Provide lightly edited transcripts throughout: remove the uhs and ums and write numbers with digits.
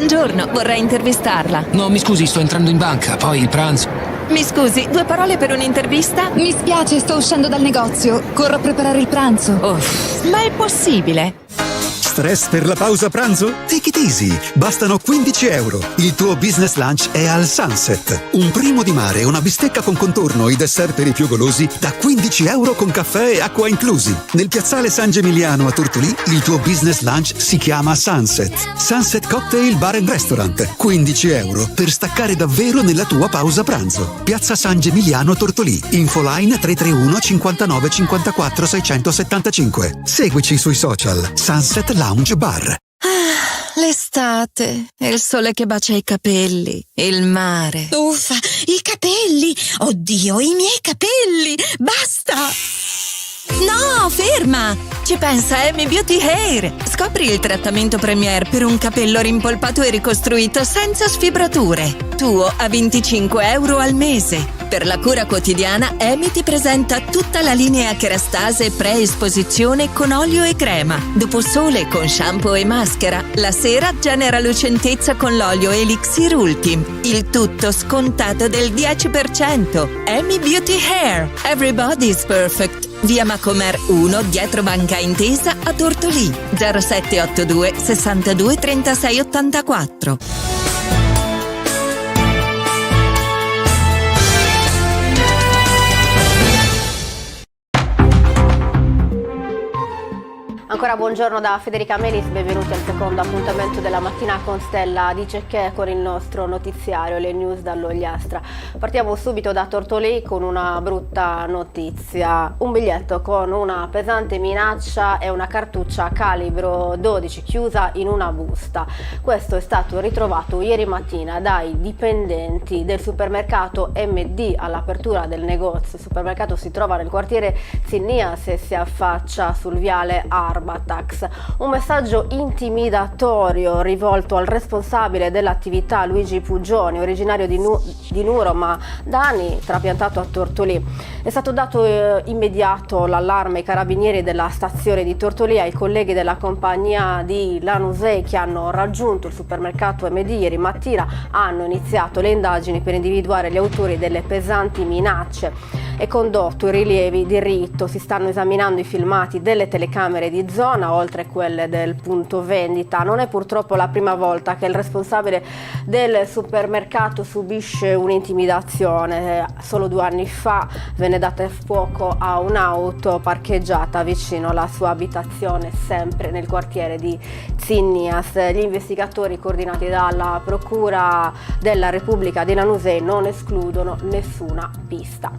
Buongiorno, vorrei intervistarla. No, mi scusi, sto entrando in banca, poi il pranzo. Mi scusi, 2 parole per un'intervista? Mi spiace, sto uscendo dal negozio. Corro a preparare il pranzo. Ma è possibile? Stress per la pausa pranzo? Take it easy, bastano 15 euro. Il tuo business lunch è al Sunset. Un primo di mare e una bistecca con contorno e dessert per i più golosi da 15 euro con caffè e acqua inclusi. Nel piazzale San Gemigliano a Tortolì il tuo business lunch si chiama Sunset. Sunset Cocktail Bar and Restaurant. 15 euro per staccare davvero nella tua pausa pranzo. Piazza San Gemigliano Tortolì. Infoline 331 59 54 675. Seguici sui social. Sunset Lounge Bar. L'estate, il sole che bacia i capelli, il mare. Uffa, i capelli! Oddio, i miei capelli! Basta! No, ferma! Ci pensa Amy Beauty Hair. Scopri il trattamento Premier per un capello rimpolpato e ricostruito senza sfibrature. Tuo a 25 euro al mese. Per la cura quotidiana, Amy ti presenta tutta la linea Kerastase pre-esposizione con olio e crema. Dopo sole con shampoo e maschera. La sera genera lucentezza con l'olio Elixir Ultim. Il tutto scontato del 10%. Amy Beauty Hair. Everybody's perfect. Via Macomer 1, dietro Banca Intesa a Tortolì. 0782 62 36 84. Ancora buongiorno da Federica Melis, benvenuti al secondo appuntamento della mattina con Stella di Cecché con il nostro notiziario, le news dall'Ogliastra. Partiamo subito da Tortolì con una brutta notizia, un biglietto con una pesante minaccia e una cartuccia calibro 12 chiusa in una busta. Questo è stato ritrovato ieri mattina dai dipendenti del supermercato MD all'apertura del negozio. Il supermercato si trova nel quartiere Zinnias e si affaccia sul viale Arbatax. Un messaggio intimidatorio rivolto al responsabile dell'attività Luigi Pugioni, originario di Nuro ma da anni trapiantato a Tortolì. È stato dato immediato l'allarme ai carabinieri della stazione di Tortolì, ai colleghi della compagnia di Lanusei che hanno raggiunto il supermercato MD ieri mattina, hanno iniziato le indagini per individuare gli autori delle pesanti minacce e condotto i rilievi di rito. Si stanno esaminando i filmati delle telecamere di zona, oltre quelle del punto vendita. Non è purtroppo la prima volta che il responsabile del supermercato subisce un'intimidazione. Solo 2 anni fa venne data fuoco a un'auto parcheggiata vicino alla sua abitazione, sempre nel quartiere di Zinnias. Gli investigatori, coordinati dalla Procura della Repubblica di Lanusei, non escludono nessuna pista.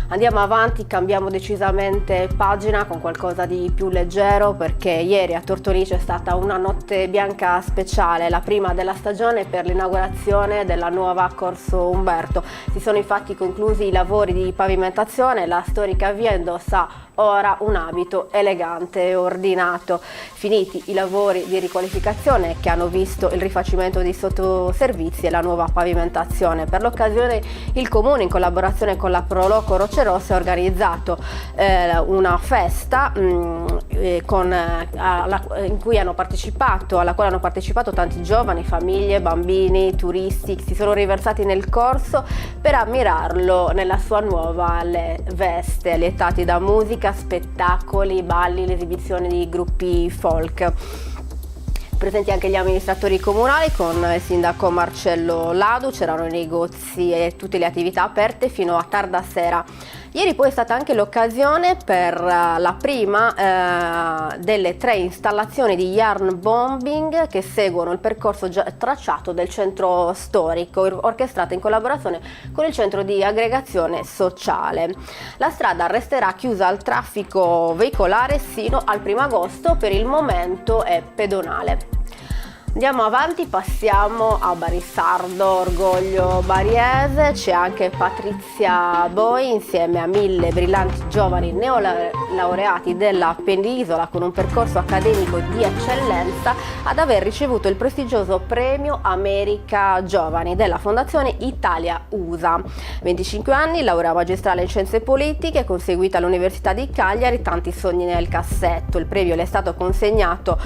Andiamo avanti, cambiamo decisamente pagina con qualcosa di più leggero, perché ieri a Tortolì c'è stata una notte bianca speciale, la prima della stagione per l'inaugurazione della nuova Corso Umberto. Si sono infatti conclusi i lavori di pavimentazione, la storica via indossa ora un abito elegante e ordinato. Finiti i lavori di riqualificazione che hanno visto il rifacimento di sottoservizi e la nuova pavimentazione. Per l'occasione il Comune, in collaborazione con la Proloco Rocerosse, ha organizzato una festa alla quale hanno partecipato tanti giovani, famiglie, bambini, turisti che si sono riversati nel corso per ammirarlo nella sua nuova veste, lietati da musica, spettacoli, balli, l'esibizione di gruppi folk. Presenti anche gli amministratori comunali con il sindaco Marcello Ladu, c'erano i negozi e tutte le attività aperte fino a tarda sera. Ieri poi è stata anche l'occasione per la prima delle 3 installazioni di yarn bombing che seguono il percorso già tracciato del centro storico, orchestrata in collaborazione con il centro di aggregazione sociale. La strada resterà chiusa al traffico veicolare sino al 1 agosto, per il momento è pedonale. Andiamo avanti, passiamo a Barissardo, orgoglio bariese. C'è anche Patrizia Boi insieme a 1000 brillanti giovani neolaureati della penisola con un percorso accademico di eccellenza ad aver ricevuto il prestigioso premio America Giovani della Fondazione Italia-USA. 25 anni, laurea magistrale in scienze politiche, conseguita all'Università di Cagliari, tanti sogni nel cassetto. Il premio le è stato consegnato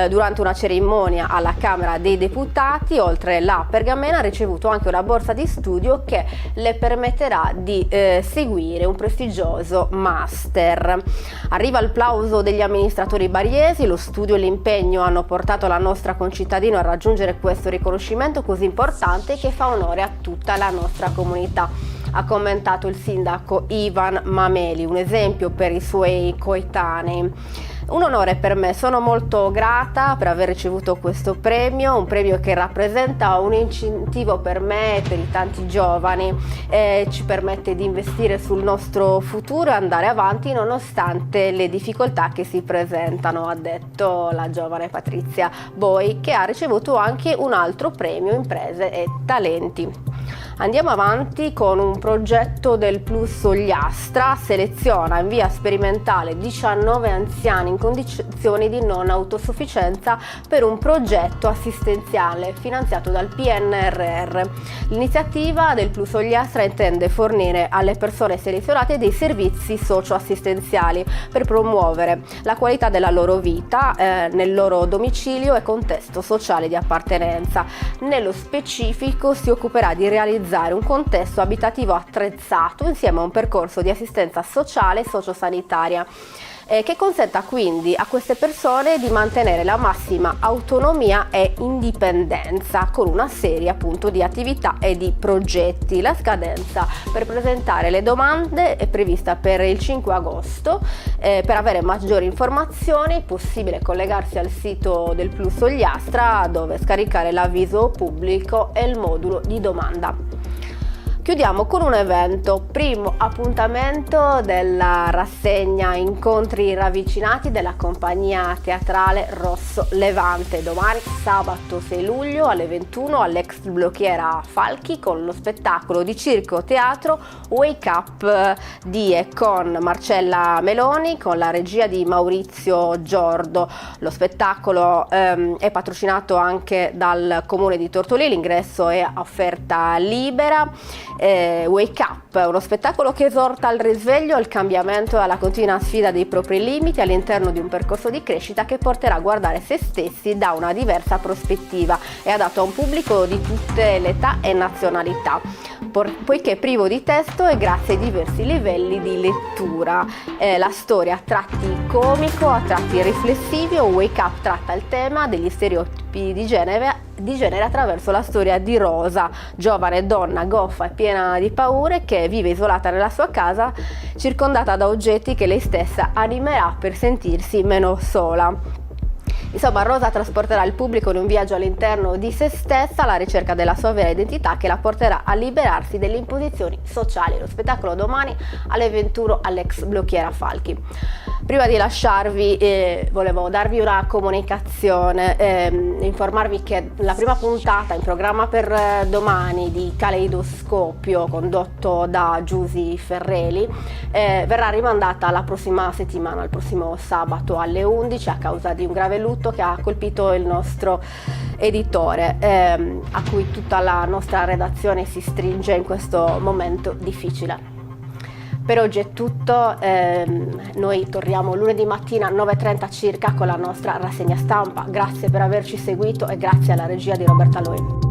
durante una cerimonia alla alla Camera dei Deputati, oltre la pergamena, ha ricevuto anche una borsa di studio che le permetterà di seguire un prestigioso master. Arriva il plauso degli amministratori bariesi, lo studio e l'impegno hanno portato la nostra concittadina a raggiungere questo riconoscimento così importante che fa onore a tutta la nostra comunità, ha commentato il sindaco Ivan Mameli, un esempio per i suoi coetanei. Un onore per me, sono molto grata per aver ricevuto questo premio, un premio che rappresenta un incentivo per me e per i tanti giovani, ci permette di investire sul nostro futuro e andare avanti nonostante le difficoltà che si presentano, ha detto la giovane Patrizia Boi, che ha ricevuto anche un altro premio Imprese e Talenti. Andiamo avanti con un progetto del Plus Ogliastra, seleziona in via sperimentale 19 anziani in condizioni di non autosufficienza per un progetto assistenziale finanziato dal PNRR. L'iniziativa del Plus Ogliastra intende fornire alle persone selezionate dei servizi socio-assistenziali per promuovere la qualità della loro vita nel loro domicilio e contesto sociale di appartenenza. Nello specifico si occuperà di realizzare un contesto abitativo attrezzato insieme a un percorso di assistenza sociale e sociosanitaria che consenta quindi a queste persone di mantenere la massima autonomia e indipendenza con una serie appunto di attività e di progetti. La scadenza per presentare le domande è prevista per il 5 agosto. Per avere maggiori informazioni è possibile collegarsi al sito del Plus Ogliastra, dove scaricare l'avviso pubblico e il modulo di domanda. Chiudiamo con un evento, primo appuntamento della rassegna Incontri ravvicinati della compagnia teatrale Rosso Levante, domani sabato 6 luglio alle 21 all'ex Blocchiera Falchi con lo spettacolo di circo teatro Wake Up di e con Marcella Meloni con la regia di Maurizio Giordo. Lo spettacolo è patrocinato anche dal comune di Tortolì, l'ingresso è a offerta libera. Wake Up, uno spettacolo che esorta al risveglio, al cambiamento e alla continua sfida dei propri limiti all'interno di un percorso di crescita che porterà a guardare se stessi da una diversa prospettiva e adatto a un pubblico di tutte le età e nazionalità, poiché privo di testo e grazie ai diversi livelli di lettura. La storia a tratti comico, a tratti riflessivi, Wake Up tratta il tema degli stereotipi di genere attraverso la storia di Rosa, giovane donna goffa e piena di paure che vive isolata nella sua casa, circondata da oggetti che lei stessa animerà per sentirsi meno sola. Insomma, Rosa trasporterà il pubblico in un viaggio all'interno di se stessa alla ricerca della sua vera identità che la porterà a liberarsi delle imposizioni sociali. Lo spettacolo domani alle 21 all'ex Blocchiera Falchi. Prima di lasciarvi volevo darvi una comunicazione, informarvi che la prima puntata in programma per domani di Caleidoscopio condotto da Giusy Ferreli verrà rimandata la prossima settimana, il prossimo sabato alle 11 a causa di un grave lutto che ha colpito il nostro editore, a cui tutta la nostra redazione si stringe in questo momento difficile. Per oggi è tutto, noi torniamo lunedì mattina alle 9:30 circa con la nostra rassegna stampa. Grazie per averci seguito e grazie alla regia di Roberta Loi.